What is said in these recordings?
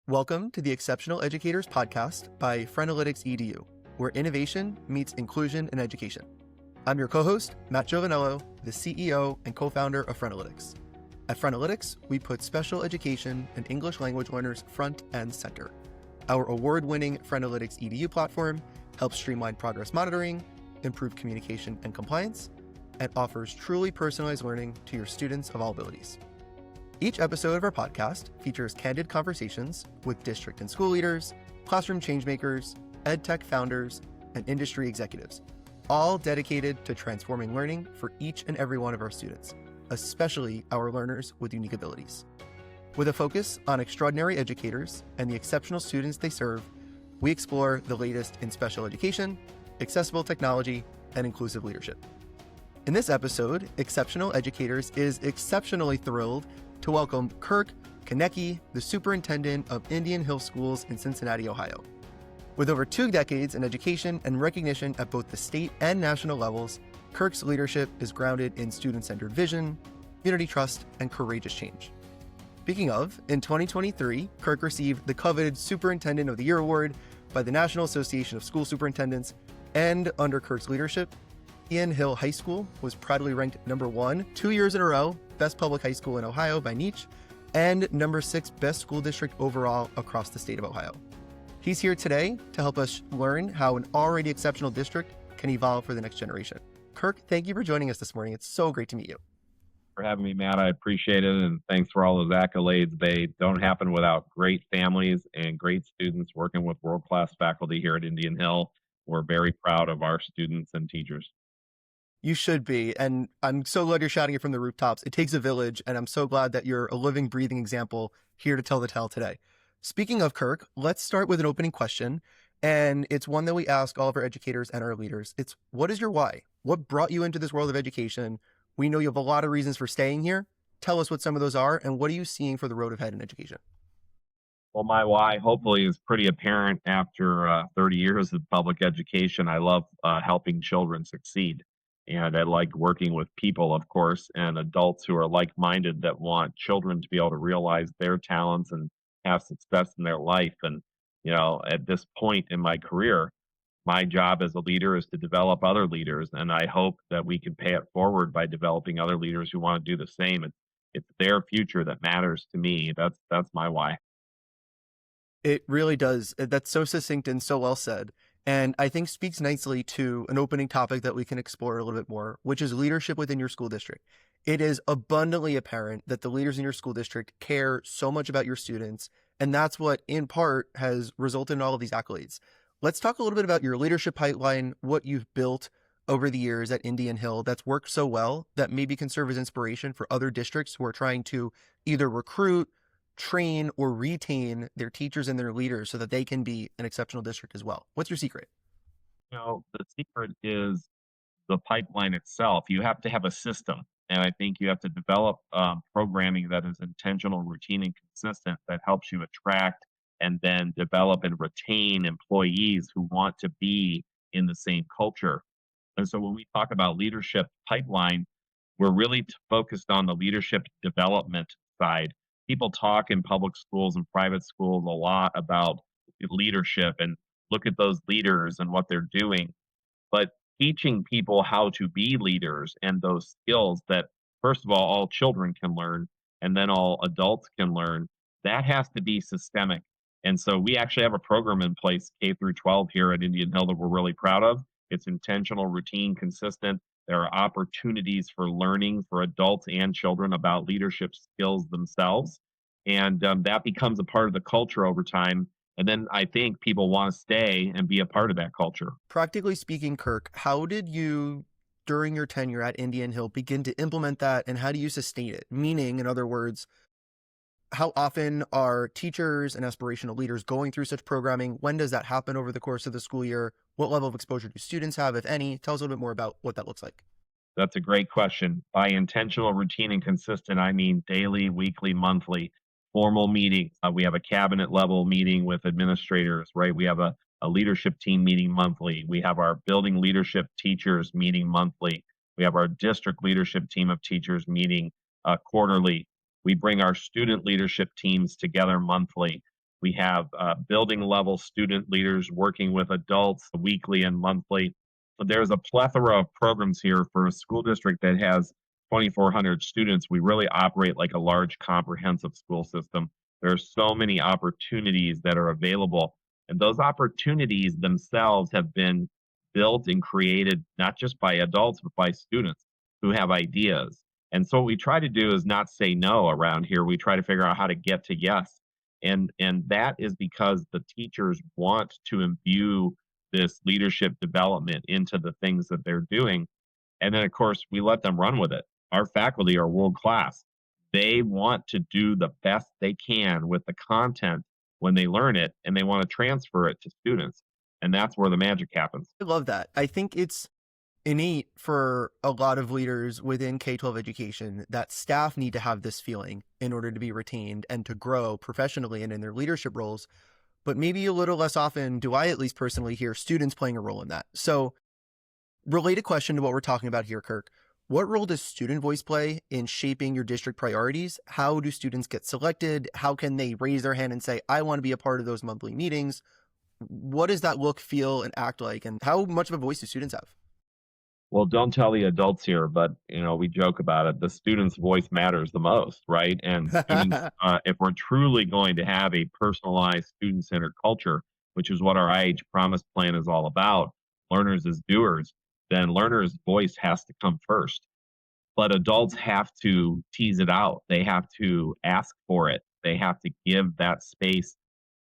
Welcome to the Exceptional Educators Podcast by Friendalytics EDU, where innovation meets inclusion in education. I'm your co-host, Matt Giovanello, the CEO and co-founder of Friendalytics. At Friendalytics, we put special education and English language learners front and center. Our award-winning Friendalytics EDU platform helps streamline progress monitoring, improve communication and compliance, and offers truly personalized learning to your students of all abilities. Each episode of our podcast features candid conversations with district and school leaders, classroom changemakers, edtech founders, and industry executives, all dedicated to transforming learning for each and every one of our students, especially our learners with unique abilities. With a focus on extraordinary educators and the exceptional students they serve, we explore the latest in special education, accessible technology, and inclusive leadership. In this episode, Exceptional Educators is exceptionally thrilled to welcome Kirk Koennecke, the Superintendent of Indian Hill Schools in Cincinnati, Ohio. With over 2 decades in education and recognition at both the state and national levels, Kirk's leadership is grounded in student-centered vision, community trust, and courageous change. Speaking of, in 2023, Kirk received the coveted Superintendent of the Year award by the National Association of School Superintendents, and under Kirk's leadership, Indian Hill High School was proudly ranked number 1 2 years in a row, Best Public High School in Ohio by Niche, and number 6 Best School District overall across the state of Ohio. He's here today to help us learn how an already exceptional district can evolve for the next generation. Kirk, thank you for joining us this morning. It's so great to meet you. For having me, Matt. I appreciate it, and thanks for all those accolades. They don't happen without great families and great students working with world-class faculty here at Indian Hill. We're very proud of our students and teachers. You should be, and I'm so glad you're shouting it from the rooftops. It takes a village, and I'm so glad that you're a living, breathing example here to tell the tale today. Speaking of Kirk, let's start with an opening question, and it's one that we ask all of our educators and our leaders. It's, what is your why? What brought you into this world of education? We know you have a lot of reasons for staying here. Tell us what some of those are, and what are you seeing for the road ahead in education? Well, my why hopefully is pretty apparent after 30 years of public education. I love helping children succeed. And I like working with people, of course, and adults who are like-minded that want children to be able to realize their talents and have success in their life. And, at this point in my career, my job as a leader is to develop other leaders. And I hope that we can pay it forward by developing other leaders who want to do the same. It's their future that matters to me. That's my why. It really does. That's so succinct and so well said. And I think speaks nicely to an opening topic that we can explore a little bit more, which is leadership within your school district. It is abundantly apparent that the leaders in your school district care so much about your students, and that's what, in part, has resulted in all of these accolades. Let's talk a little bit about your leadership pipeline, what you've built over the years at Indian Hill that's worked so well that maybe can serve as inspiration for other districts who are trying to either recruit, train, or retain their teachers and their leaders so that they can be an exceptional district as well. What's your secret? The secret is the pipeline itself. You have to have a system. And I think you have to develop programming that is intentional, routine, and consistent that helps you attract and then develop and retain employees who want to be in the same culture. And so when we talk about leadership pipeline, we're really focused on the leadership development side. People talk in public schools and private schools a lot about leadership and look at those leaders and what they're doing. But teaching people how to be leaders and those skills that, first of all children can learn and then all adults can learn, that has to be systemic. And so we actually have a program in place, K through 12 here at Indian Hill, that we're really proud of. It's intentional, routine, consistent. There are opportunities for learning for adults and children about leadership skills themselves. And that becomes a part of the culture over time. And then I think people want to stay and be a part of that culture. Practically speaking, Kirk, how did you, during your tenure at Indian Hill, begin to implement that, and how do you sustain it? Meaning, in other words, how often are teachers and aspirational leaders going through such programming? When does that happen over the course of the school year? What level of exposure do students have, if any? Tell us a little bit more about what that looks like. That's a great question. By intentional, routine, and consistent, I mean daily, weekly, monthly, formal meetings. We have a cabinet level meeting with administrators, right? We have a leadership team meeting monthly. We have our building leadership teachers meeting monthly. We have our district leadership team of teachers meeting quarterly. We bring our student leadership teams together monthly. We have building level student leaders working with adults weekly and monthly. But there's a plethora of programs here for a school district that has 2,400 students. We really operate like a large comprehensive school system. There are so many opportunities that are available. And those opportunities themselves have been built and created not just by adults, but by students who have ideas. And so what we try to do is not say no around here. We try to figure out how to get to yes. And that is because the teachers want to imbue this leadership development into the things that they're doing. And then, of course, we let them run with it. Our faculty are world class. They want to do the best they can with the content when they learn it, and they want to transfer it to students. And that's where the magic happens. I love that. I think it's innate for a lot of leaders within K-12 education that staff need to have this feeling in order to be retained and to grow professionally and in their leadership roles. But maybe a little less often do I, at least personally, hear students playing a role in that. So, related question to what we're talking about here, Kirk. What role does student voice play in shaping your district priorities? How do students get selected? How can they raise their hand and say, I want to be a part of those monthly meetings? What does that look, feel, and act like? And how much of a voice do students have? Well, don't tell the adults here, but we joke about it. The student's voice matters the most, right? And students, if we're truly going to have a personalized student-centered culture, which is what our IH Promise Plan is all about, learners as doers, then learners' voice has to come first. But adults have to tease it out. They have to ask for it. They have to give that space.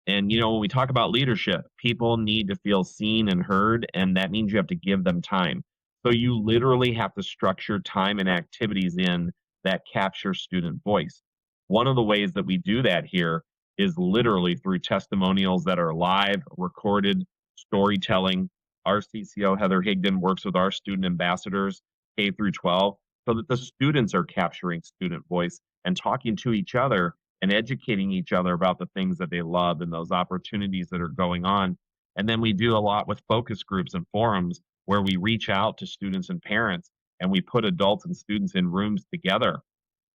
And when we talk about leadership, people need to feel seen and heard, and that means you have to give them time. So you literally have to structure time and activities in that capture student voice. One of the ways that we do that here is literally through testimonials that are live, recorded, storytelling. Our CCO, Heather Higdon, works with our student ambassadors, K through 12, so that the students are capturing student voice and talking to each other and educating each other about the things that they love and those opportunities that are going on. And then we do a lot with focus groups and forums where we reach out to students and parents and we put adults and students in rooms together.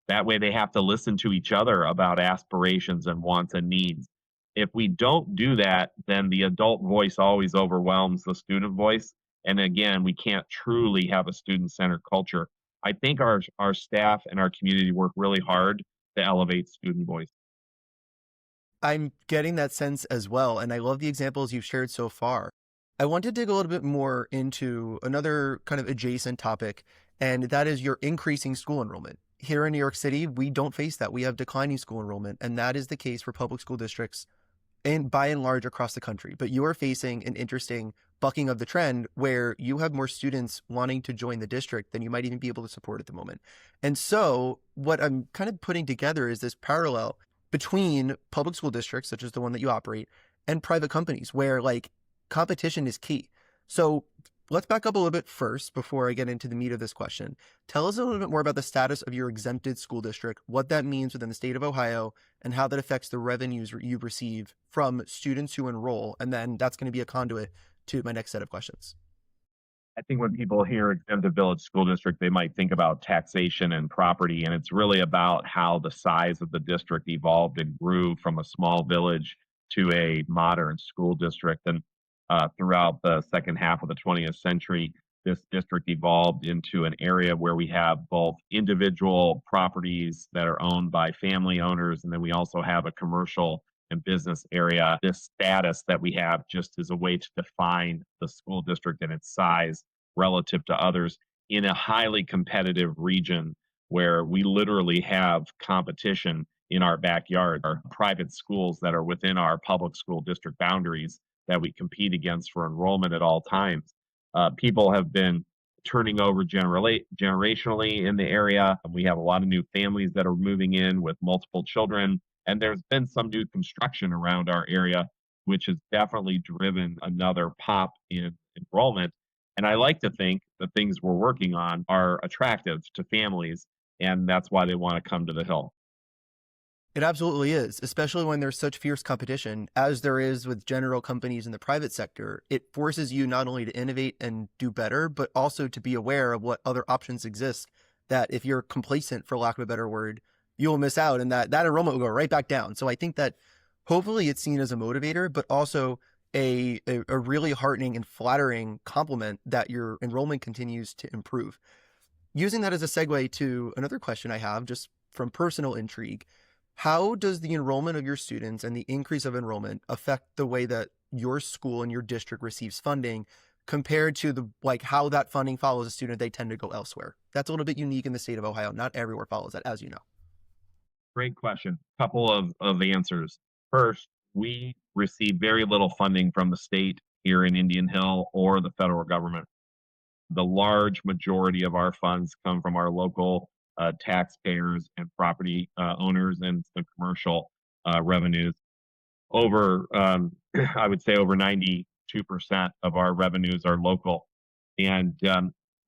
That way they have to listen to each other about aspirations and wants and needs. If we don't do that, then the adult voice always overwhelms the student voice. And again, we can't truly have a student centered culture. I think our staff and our community work really hard to elevate student voice. I'm getting that sense as well. And I love the examples you've shared so far. I want to dig a little bit more into another kind of adjacent topic, and that is your increasing school enrollment. Here in New York City, we don't face that. We have declining school enrollment, and that is the case for public school districts and by and large across the country. But you are facing an interesting bucking of the trend where you have more students wanting to join the district than you might even be able to support at the moment. And so what I'm kind of putting together is this parallel between public school districts, such as the one that you operate, and private companies where competition is key. So let's back up a little bit first before I get into the meat of this question. Tell us a little bit more about the status of your exempted school district, what that means within the state of Ohio, and how that affects the revenues you receive from students who enroll. And then that's going to be a conduit to my next set of questions. I think when people hear exempted village school district, they might think about taxation and property, and it's really about how the size of the district evolved and grew from a small village to a modern school district. And throughout the second half of the 20th century, this district evolved into an area where we have both individual properties that are owned by family owners, and then we also have a commercial and business area. This status that we have just is a way to define the school district and its size relative to others in a highly competitive region where we literally have competition in our backyard, our private schools that are within our public school district boundaries that we compete against for enrollment at all times. People have been turning over generationally in the area. We have a lot of new families that are moving in with multiple children, and there's been some new construction around our area, which has definitely driven another pop in enrollment. And I like to think the things we're working on are attractive to families, and that's why they want to come to the Hill. It absolutely is, especially when there's such fierce competition as there is with general companies in the private sector. It forces you not only to innovate and do better, but also to be aware of what other options exist that if you're complacent, for lack of a better word, you will miss out, and that enrollment will go right back down. So I think that hopefully it's seen as a motivator, but also a really heartening and flattering compliment that your enrollment continues to improve. Using that as a segue to another question I have, just from personal intrigue, how does the enrollment of your students and the increase of enrollment affect the way that your school and your district receives funding compared to the like how that funding follows a student they tend to go elsewhere? That's a little bit unique in the state of Ohio. Not everywhere follows that, as you know. Great question. Couple of answers. First, we receive very little funding from the state here in Indian Hill or the federal government. The large majority of our funds come from our local taxpayers and property owners and the commercial revenues. Over, I would say, over 92% of our revenues are local. And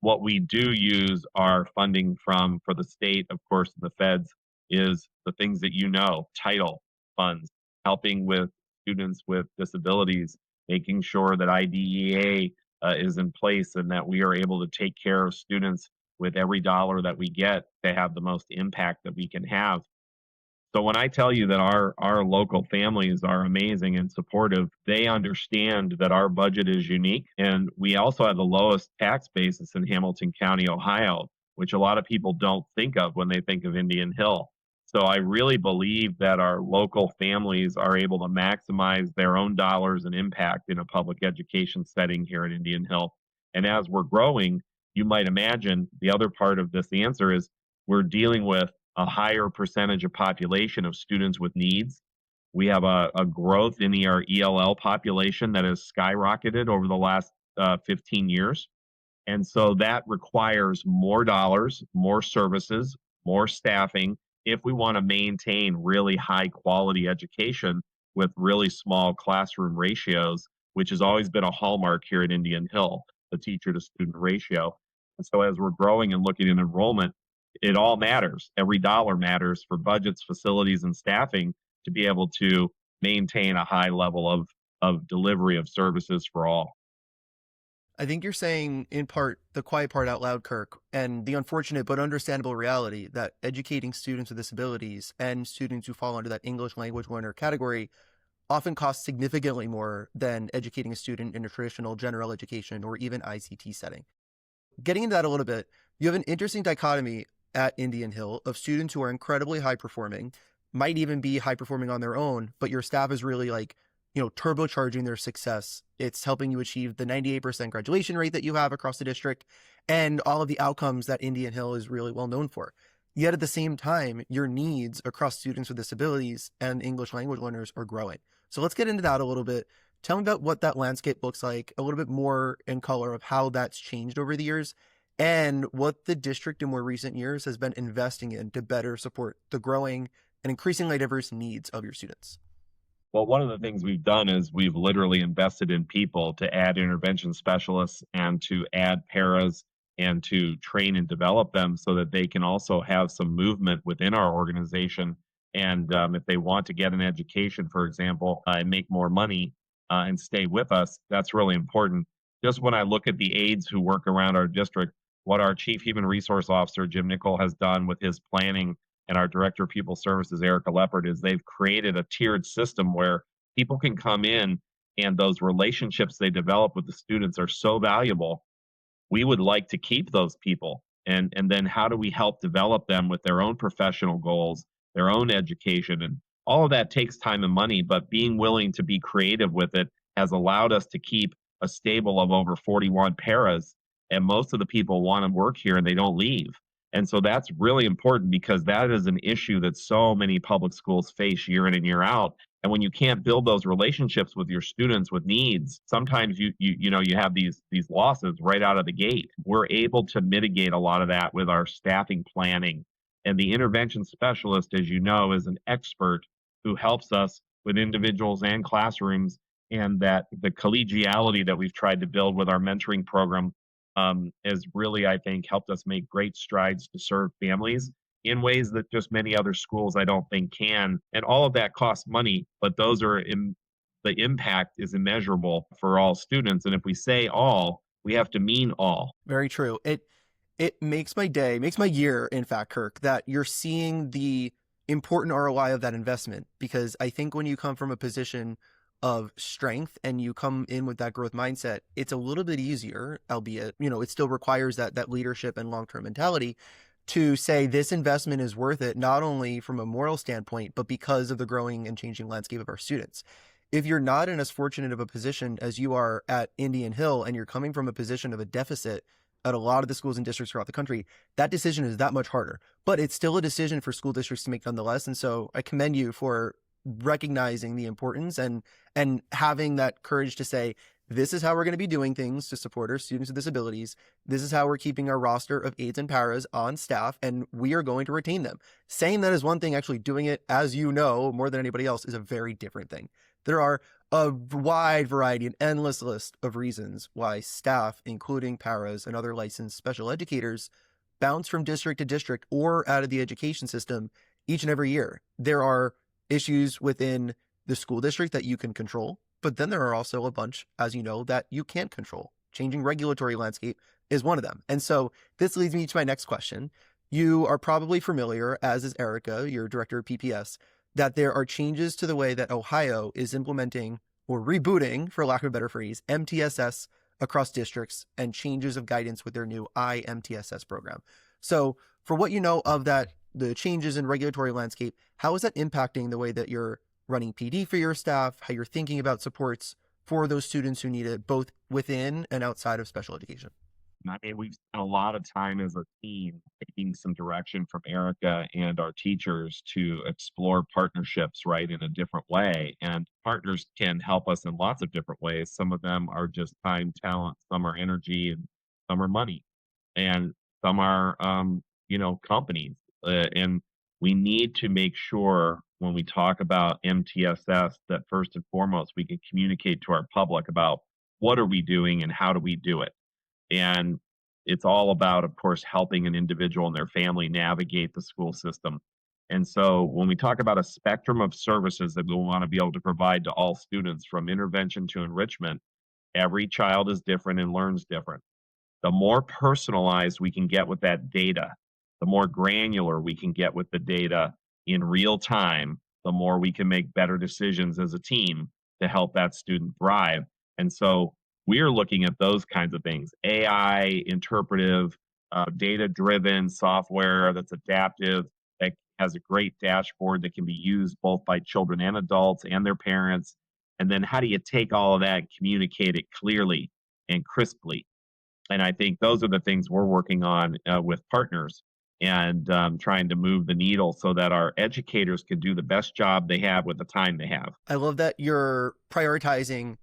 what we do use our funding from for the state, of course, the feds, is the things that you know, title funds, helping with students with disabilities, making sure that IDEA is in place and that we are able to take care of students with every dollar that we get to have the most impact that we can have. So when I tell you that our local families are amazing and supportive, they understand that our budget is unique, and we also have the lowest tax basis in Hamilton County, Ohio, which a lot of people don't think of when they think of Indian Hill. So I really believe that our local families are able to maximize their own dollars and impact in a public education setting here at Indian Hill. And as we're growing, you might imagine the other part of this answer is we're dealing with a higher percentage of population of students with needs. We have a growth in our ELL population that has skyrocketed over the last 15 years. And so that requires more dollars, more services, more staffing if we want to maintain really high quality education with really small classroom ratios, which has always been a hallmark here at Indian Hill, the teacher to student ratio. And so as we're growing and looking at enrollment, it all matters. Every dollar matters for budgets, facilities, and staffing to be able to maintain a high level of delivery of services for all. I think you're saying, in part, the quiet part out loud, Kirk, and the unfortunate but understandable reality that educating students with disabilities and students who fall under that English language learner category often costs significantly more than educating a student in a traditional general education or even ICT setting. Getting into that a little bit, you have an interesting dichotomy at Indian Hill of students who are incredibly high performing, might even be high performing on their own, but your staff is really turbocharging their success. It's helping you achieve the 98% graduation rate that you have across the district and all of the outcomes that Indian Hill is really well known for. Yet at the same time, your needs across students with disabilities and English language learners are growing. So let's get into that a little bit. Tell me about what that landscape looks like, a little bit more in color of how that's changed over the years and what the district in more recent years has been investing in to better support the growing and increasingly diverse needs of your students. Well, one of the things we've done is we've literally invested in people to add intervention specialists and to add paras and to train and develop them so that they can also have some movement within our organization. And if they want to get an education, for example, and make more money and stay with us, that's really important. Just when I look at the aides who work around our district, what our Chief Human Resource Officer, Jim Nickel, has done with his planning and our Director of People Services, Erica Leopard, is they've created a tiered system where people can come in and those relationships they develop with the students are so valuable. We would like to keep those people. And then how do we help develop them with their own professional goals, their own education? And all of that takes time and money, but being willing to be creative with it has allowed us to keep a stable of over 41 paras. And most of the people want to work here and they don't leave. And so that's really important because that is an issue that so many public schools face year in and year out. And when you can't build those relationships with your students with needs, sometimes you have these losses right out of the gate. We're able to mitigate a lot of that with our staffing planning. And the intervention specialist, as you know, is an expert who helps us with individuals and classrooms, and that the collegiality that we've tried to build with our mentoring program has really, I think, helped us make great strides to serve families in ways that just many other schools I don't think can. And all of that costs money, but the impact is immeasurable for all students. And if we say all, we have to mean all. Very true. It makes my day, makes my year, in fact, Kirk, that you're seeing the important ROI of that investment, because I think when you come from a position of strength and you come in with that growth mindset, it's a little bit easier, albeit, it still requires that leadership and long-term mentality to say this investment is worth it, not only from a moral standpoint, but because of the growing and changing landscape of our students. If you're not in as fortunate of a position as you are at Indian Hill and you're coming from a position of a deficit at a lot of the schools and districts throughout the country, that decision is that much harder. But it's still a decision for school districts to make nonetheless. And so I commend you for recognizing the importance and having that courage to say, this is how we're going to be doing things to support our students with disabilities. This is how we're keeping our roster of aides and paras on staff, and we are going to retain them. Saying that is one thing. Actually doing it, as you know, more than anybody else, is a very different thing. There are a wide variety, an endless list of reasons why staff, including paras and other licensed special educators, bounce from district to district or out of the education system each and every year. There are issues within the school district that you can control, but then there are also a bunch, as you know, that you can't control. Changing regulatory landscape is one of them. And so this leads me to my next question. You are probably familiar, as is Erica, your director of PPS, that there are changes to the way that Ohio is implementing or rebooting, for lack of a better phrase, MTSS across districts and changes of guidance with their new IMTSS program. So for what you know of that, the changes in regulatory landscape, how is that impacting the way that you're running PD for your staff, how you're thinking about supports for those students who need it, both within and outside of special education? I mean, we've spent a lot of time as a team taking some direction from Erica and our teachers to explore partnerships, right, in a different way. And partners can help us in lots of different ways. Some of them are just time, talent, some are energy, and some are money, and some are, companies. And we need to make sure when we talk about MTSS that first and foremost we can communicate to our public about what are we doing and how do we do it. And it's all about, of course, helping an individual and their family navigate the school system. And so when we talk about a spectrum of services that we want to be able to provide to all students from intervention to enrichment, every child is different and learns different. The more personalized we can get with that data, the more granular we can get with the data in real time, the more we can make better decisions as a team to help that student thrive. And so we're looking at those kinds of things: AI, interpretive, data driven software that's adaptive, that has a great dashboard that can be used both by children and adults and their parents. And then how do you take all of that and communicate it clearly and crisply? And I think those are the things we're working on with partners and trying to move the needle so that our educators can do the best job they have with the time they have. I love that you're prioritizing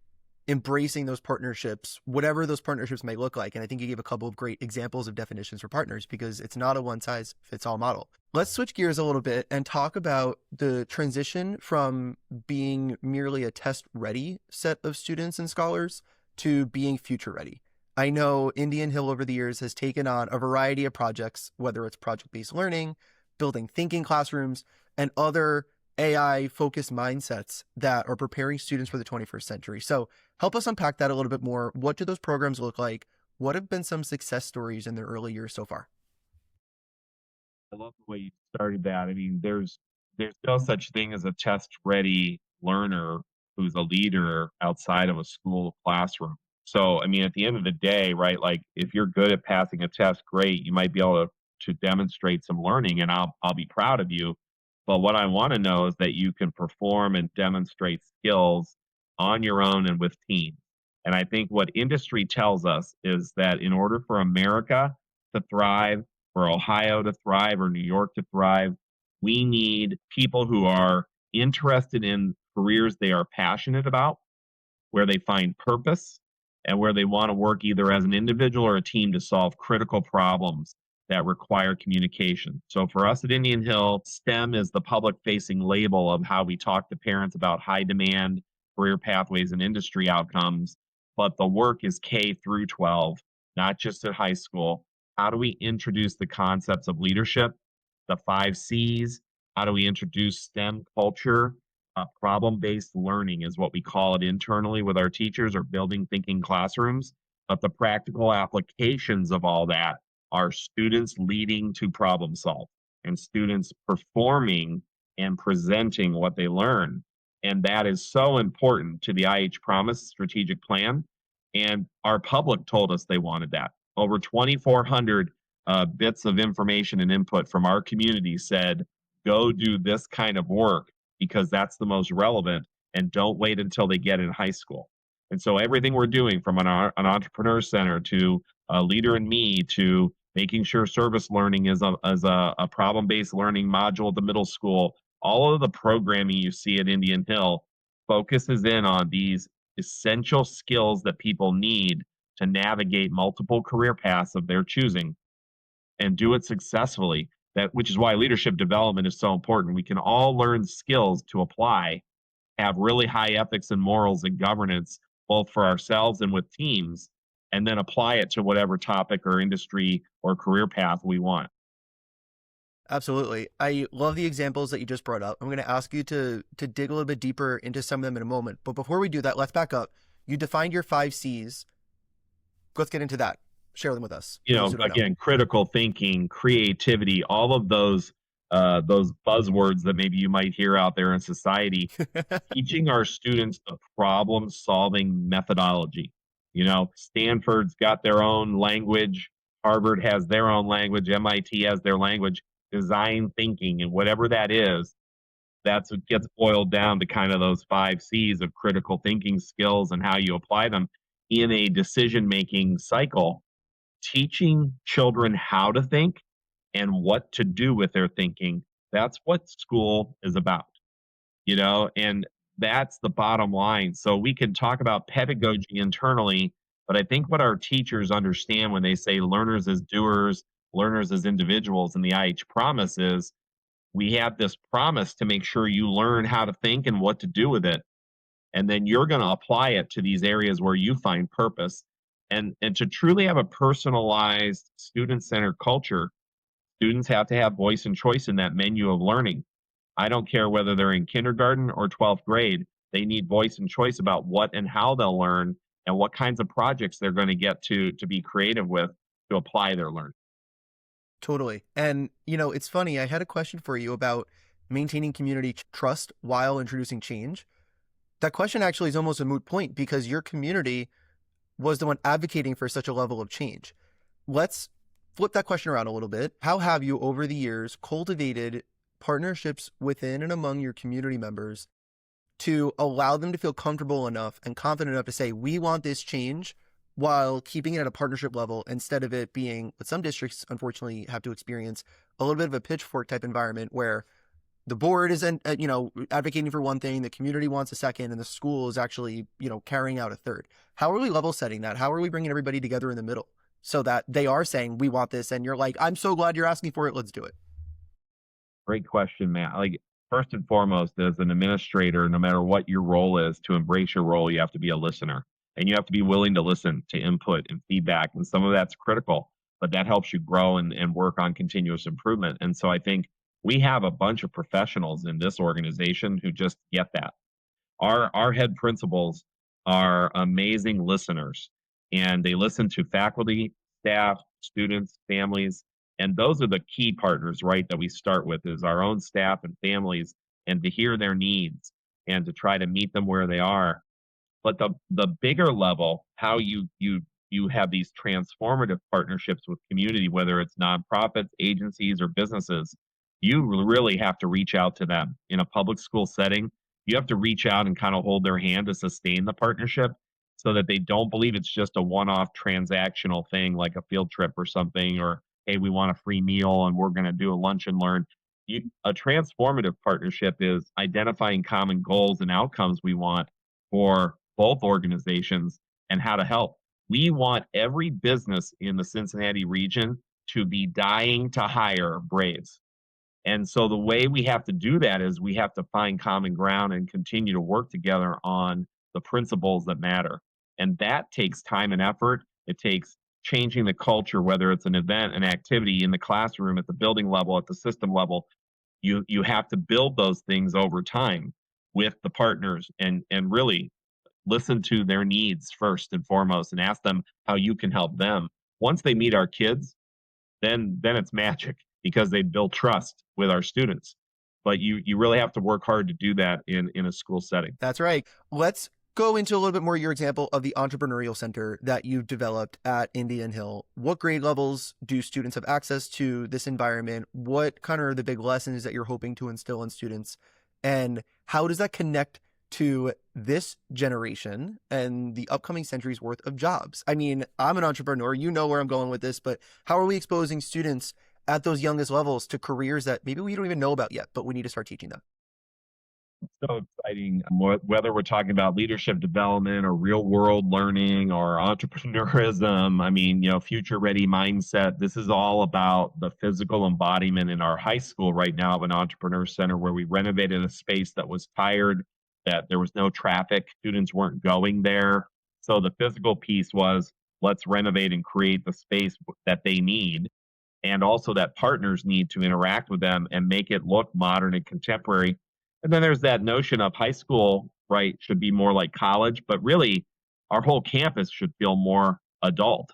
embracing those partnerships, whatever those partnerships may look like. And I think you gave a couple of great examples of definitions for partners, because it's not a one size fits all model. Let's switch gears a little bit and talk about the transition from being merely a test ready set of students and scholars to being future ready. I know Indian Hill over the years has taken on a variety of projects, whether it's project-based learning, building thinking classrooms, and other AI-focused mindsets that are preparing students for the 21st century. So help us unpack that a little bit more. What do those programs look like? What have been some success stories in their early years so far? I love the way you started that. I mean, there's no such thing as a test-ready learner who's a leader outside of a school classroom. So, I mean, at the end of the day, right, like if you're good at passing a test, great, you might be able to demonstrate some learning and I'll be proud of you. But what I want to know is that you can perform and demonstrate skills on your own and with teams. And I think what industry tells us is that in order for America to thrive, for Ohio to thrive, or New York to thrive, we need people who are interested in careers they are passionate about, where they find purpose, and where they want to work either as an individual or a team to solve critical problems that require communication. So for us at Indian Hill, STEM is the public facing label of how we talk to parents about high demand career pathways and industry outcomes. But the work is K through 12, not just at high school. How do we introduce the concepts of leadership, the 5 C's? How do we introduce STEM culture? Problem-based learning is what we call it internally with our teachers, or building thinking classrooms. But the practical applications of all that are students leading to problem solve and students performing and presenting what they learn. And that is so important to the IH Promise strategic plan. And our public told us they wanted that. Over 2,400 bits of information and input from our community said, go do this kind of work because that's the most relevant, and don't wait until they get in high school. And so everything we're doing, from an entrepreneur center to a leader in me to making sure service learning is a problem-based learning module at the middle school, all of the programming you see at Indian Hill focuses in on these essential skills that people need to navigate multiple career paths of their choosing and do it successfully. That which is why leadership development is so important. We can all learn skills to apply, have really high ethics and morals and governance, both for ourselves and with teams, and then apply it to whatever topic or industry or career path we want. Absolutely. I love the examples that you just brought up. I'm going to ask you to dig a little bit deeper into some of them in a moment. But before we do that, let's back up. You defined your 5 C's. Let's get into that. Share them with us. Again, critical thinking, creativity, all of those buzzwords that maybe you might hear out there in society, teaching our students the problem solving methodology. Stanford's got their own language, Harvard has their own language, MIT has their language, design thinking, and whatever that is, that's what gets boiled down to kind of those 5 C's of critical thinking skills and how you apply them in a decision making cycle. Teaching children how to think and what to do with their thinking, that's what school is about, and that's the bottom line. So we can talk about pedagogy internally, but I think what our teachers understand when they say learners as doers, learners as individuals, and the IH promise is we have this promise to make sure you learn how to think and what to do with it. And then you're going to apply it to these areas where you find purpose. And to truly have a personalized student centered culture, students have to have voice and choice in that menu of learning. I don't care whether they're in kindergarten or 12th grade, they need voice and choice about what and how they'll learn and what kinds of projects they're going to get to be creative with to apply their learning. Totally. And, it's funny. I had a question for you about maintaining community trust while introducing change. That question actually is almost a moot point because your community was the one advocating for such a level of change. Let's flip that question around a little bit. How have you, over the years, cultivated partnerships within and among your community members to allow them to feel comfortable enough and confident enough to say, we want this change, while keeping it at a partnership level instead of it being what some districts unfortunately have to experience, a little bit of a pitchfork type environment where the board is advocating for one thing, the community wants a second, and the school is actually carrying out a third. How are we level setting that? How are we bringing everybody together in the middle so that they are saying we want this and you're like, I'm so glad you're asking for it, let's do it? Great question, Matt. Like, first and foremost, as an administrator, no matter what your role is, to embrace your role, you have to be a listener. And you have to be willing to listen to input and feedback. And some of that's critical, but that helps you grow and work on continuous improvement. And so I think we have a bunch of professionals in this organization who just get that. Our head principals are amazing listeners, and they listen to faculty, staff, students, families, and those are the key partners, right, that we start with is our own staff and families, and to hear their needs and to try to meet them where they are. But the bigger level, how you have these transformative partnerships with community, whether it's nonprofits, agencies, or businesses, you really have to reach out to them in a public school setting. You have to reach out and kind of hold their hand to sustain the partnership so that they don't believe it's just a one-off transactional thing like a field trip or something, or hey, we want a free meal and we're going to do a lunch and learn. A transformative partnership is identifying common goals and outcomes we want for both organizations and how to help. We want every business in the Cincinnati region to be dying to hire Braves. And so the way we have to do that is we have to find common ground and continue to work together on the principles that matter. And that takes time and effort. It takes changing the culture, whether it's an event, an activity in the classroom, at the building level, at the system level. You have to build those things over time with the partners and really listen to their needs first and foremost and ask them how you can help them. Once they meet our kids, then it's magic because they build trust with our students. but you really have to work hard to do that in a school setting. That's right. Let's go into a little bit more your example of the entrepreneurial center that you've developed at Indian Hill. What grade levels do students have access to this environment? What kind of are the big lessons that you're hoping to instill in students? And how does that connect to this generation and the upcoming century's worth of jobs? I mean, I'm an entrepreneur, you know where I'm going with this, but how are we exposing students at those youngest levels to careers that maybe we don't even know about yet, but we need to start teaching them? So exciting, whether we're talking about leadership development or real world learning or entrepreneurism. I mean, future ready mindset. This is all about the physical embodiment in our high school right now of an entrepreneur center where we renovated a space that was tired, that there was no traffic, students weren't going there. So the physical piece was, let's renovate and create the space that they need, and also that partners need to interact with them and make it look modern and contemporary. And then there's that notion of high school, right, should be more like college, but really our whole campus should feel more adult.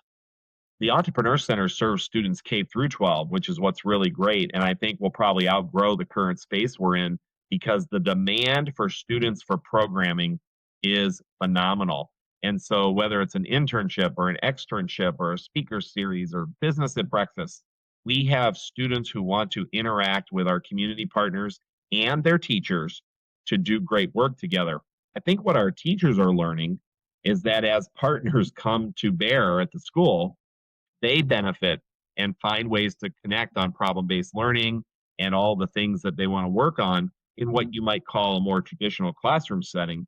The Entrepreneur Center serves students K through 12, which is what's really great. And I think we'll probably outgrow the current space we're in because the demand for students for programming is phenomenal. And so, whether it's an internship or an externship or a speaker series or business at breakfast, we have students who want to interact with our community partners and their teachers to do great work together. I think what our teachers are learning is that as partners come to bear at the school, they benefit and find ways to connect on problem based learning and all the things that they want to work on in what you might call a more traditional classroom setting.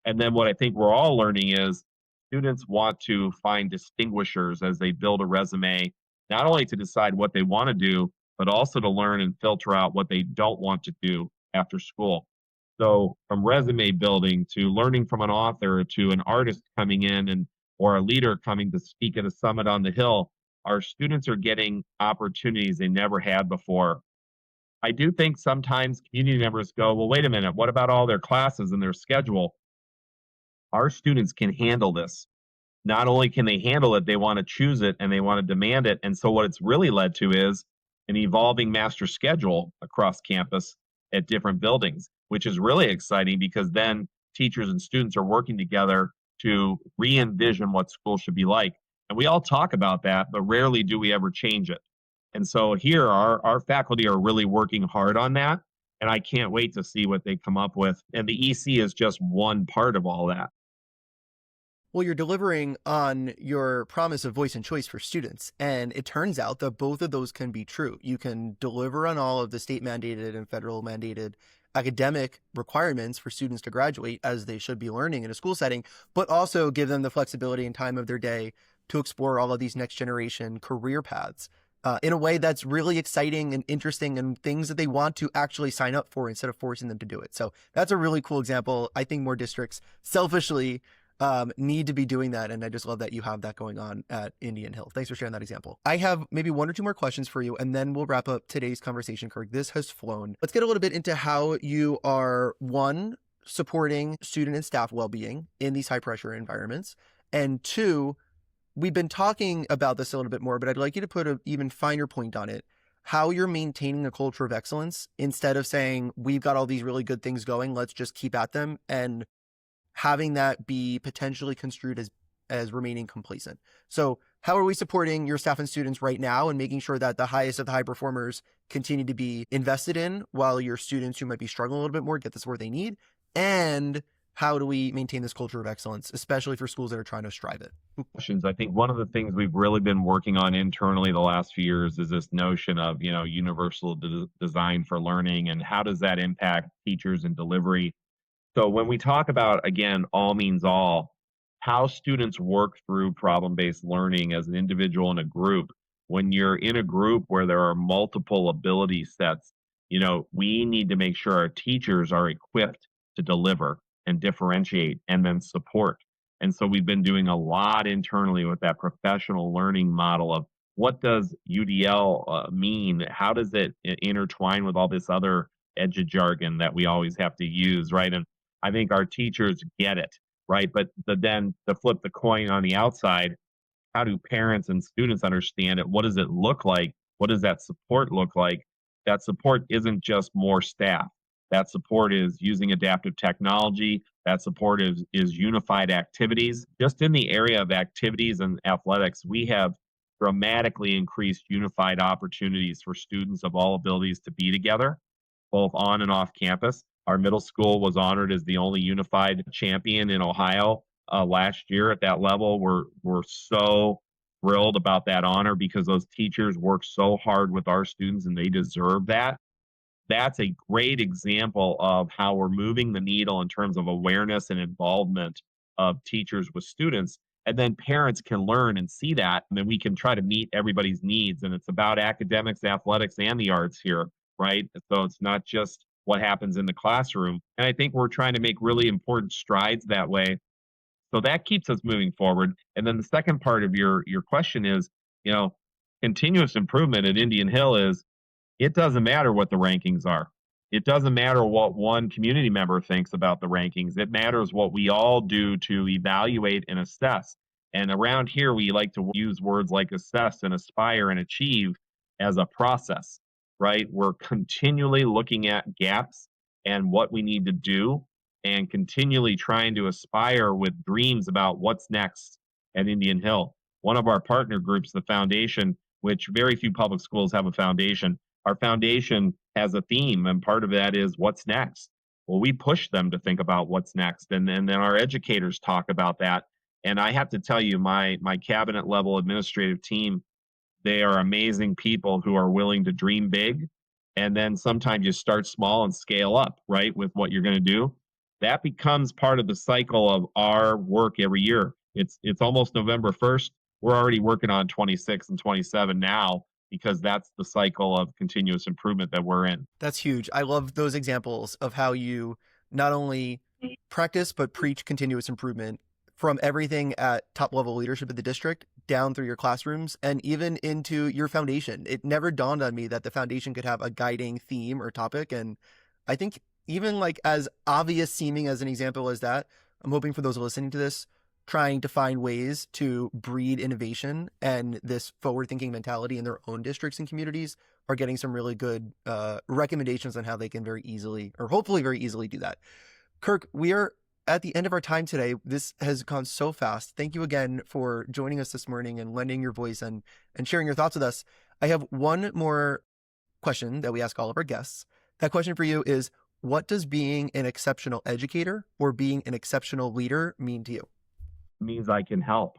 And then what I think we're all learning is students want to find distinguishers as they build a resume, not only to decide what they want to do, but also to learn and filter out what they don't want to do after school. So from resume building to learning from an author to an artist coming in and or a leader coming to speak at a summit on the Hill, our students are getting opportunities they never had before. I do think sometimes community members go, well, wait a minute, what about all their classes and their schedule? Our students can handle this. Not only can they handle it, they want to choose it and they want to demand it. And so what it's really led to is an evolving master schedule across campus at different buildings, which is really exciting because then teachers and students are working together to re-envision what school should be like. And we all talk about that, but rarely do we ever change it. And so here our faculty are really working hard on that. And I can't wait to see what they come up with. And the EC is just one part of all that. Well, you're delivering on your promise of voice and choice for students. And it turns out that both of those can be true. You can deliver on all of the state mandated and federal mandated academic requirements for students to graduate as they should be learning in a school setting, but also give them the flexibility and time of their day to explore all of these next generation career paths in a way that's really exciting and interesting and things that they want to actually sign up for instead of forcing them to do it. So that's a really cool example. I think more districts selfishly need to be doing that. And I just love that you have that going on at Indian Hill. Thanks for sharing that example. I have maybe one or two more questions for you, and then we'll wrap up today's conversation, Kirk. This has flown. Let's get a little bit into how you are, one, supporting student and staff well-being in these high pressure environments. And two, we've been talking about this a little bit more, but I'd like you to put an even finer point on it. How you're maintaining a culture of excellence instead of saying, we've got all these really good things going, let's just keep at them, and having that be potentially construed as remaining complacent. So how are we supporting your staff and students right now and making sure that the highest of the high performers continue to be invested in while your students who might be struggling a little bit more get the support they need? And how do we maintain this culture of excellence, especially for schools that are trying to strive it? Questions. I think one of the things we've really been working on internally the last few years is this notion of, universal design for learning and how does that impact teachers and delivery. So when we talk about, again, all means all, how students work through problem-based learning as an individual and a group, when you're in a group where there are multiple ability sets, we need to make sure our teachers are equipped to deliver and differentiate and then support. And so we've been doing a lot internally with that professional learning model of what does UDL mean? How does it intertwine with all this other edge jargon that we always have to use, right? And I think our teachers get it, right? But then to flip the coin on the outside, how do parents and students understand it? What does it look like? What does that support look like? That support isn't just more staff. That support is using adaptive technology. That support is unified activities. Just in the area of activities and athletics, we have dramatically increased unified opportunities for students of all abilities to be together, both on and off campus. Our middle school was honored as the only unified champion in Ohio last year at that level. We're so thrilled about that honor because those teachers work so hard with our students and they deserve that. That's a great example of how we're moving the needle in terms of awareness and involvement of teachers with students. And then parents can learn and see that, and then we can try to meet everybody's needs. And it's about academics, athletics, and the arts here, right? So it's not just what happens in the classroom. And I think we're trying to make really important strides that way. So that keeps us moving forward. And then the second part of your question is, you know, continuous improvement at Indian Hill is it doesn't matter what the rankings are. It doesn't matter what one community member thinks about the rankings. It matters what we all do to evaluate and assess. And around here, we like to use words like assess and aspire and achieve as a process, right? We're continually looking at gaps and what we need to do and continually trying to aspire with dreams about what's next at Indian Hill. One of our partner groups, the foundation, which very few public schools have a foundation, our foundation has a theme, and part of that is what's next. Well, we push them to think about what's next, and then our educators talk about that. And I have to tell you, my cabinet level administrative team, they are amazing people who are willing to dream big. And then sometimes you start small and scale up, right, with what you're going to do. That becomes part of the cycle of our work every year. It's almost November 1st. We're already working on 26 and 27 now because that's the cycle of continuous improvement that we're in. That's huge. I love those examples of how you not only practice but preach continuous improvement from everything at top level leadership of the district down through your classrooms and even into your foundation. It never dawned on me that the foundation could have a guiding theme or topic. And I think even like as obvious seeming as an example as that, I'm hoping for those listening to this, trying to find ways to breed innovation and this forward-thinking mentality in their own districts and communities are getting some really good recommendations on how they can very easily, or hopefully very easily, do that. Kirk, we are at the end of our time today. This has gone so fast. Thank you again for joining us this morning and lending your voice and sharing your thoughts with us. I have one more question that we ask all of our guests. That question for you is, what does being an exceptional educator or being an exceptional leader mean to you? Means I can help.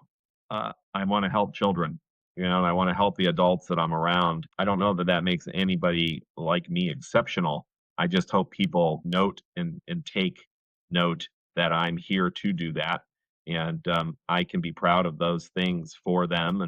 I want to help children, and I want to help the adults that I'm around. I don't know that that makes anybody like me exceptional. I just hope people note and take note that I'm here to do that, and I can be proud of those things for them,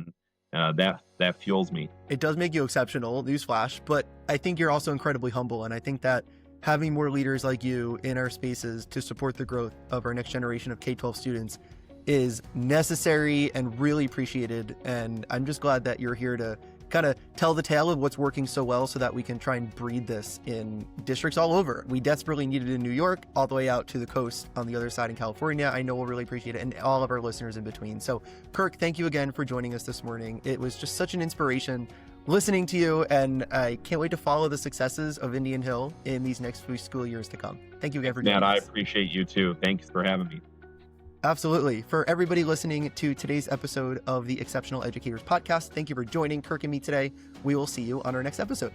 and that fuels me. It does make you exceptional, newsflash, but I think you're also incredibly humble, and I think that having more leaders like you in our spaces to support the growth of our next generation of K-12 students is necessary and really appreciated. And I'm just glad that you're here to kind of tell the tale of what's working so well so that we can try and breed this in districts all over. We desperately need it in New York, all the way out to the coast on the other side in California. I know we'll really appreciate it, and all of our listeners in between. So Kirk, thank you again for joining us this morning. It was just such an inspiration listening to you, and I can't wait to follow the successes of Indian Hill in these next few school years to come. Thank you again for joining us. Matt, I appreciate you too. Thanks for having me. Absolutely. For everybody listening to today's episode of the Exceptional Educators Podcast, thank you for joining Kirk and me today. We will see you on our next episode.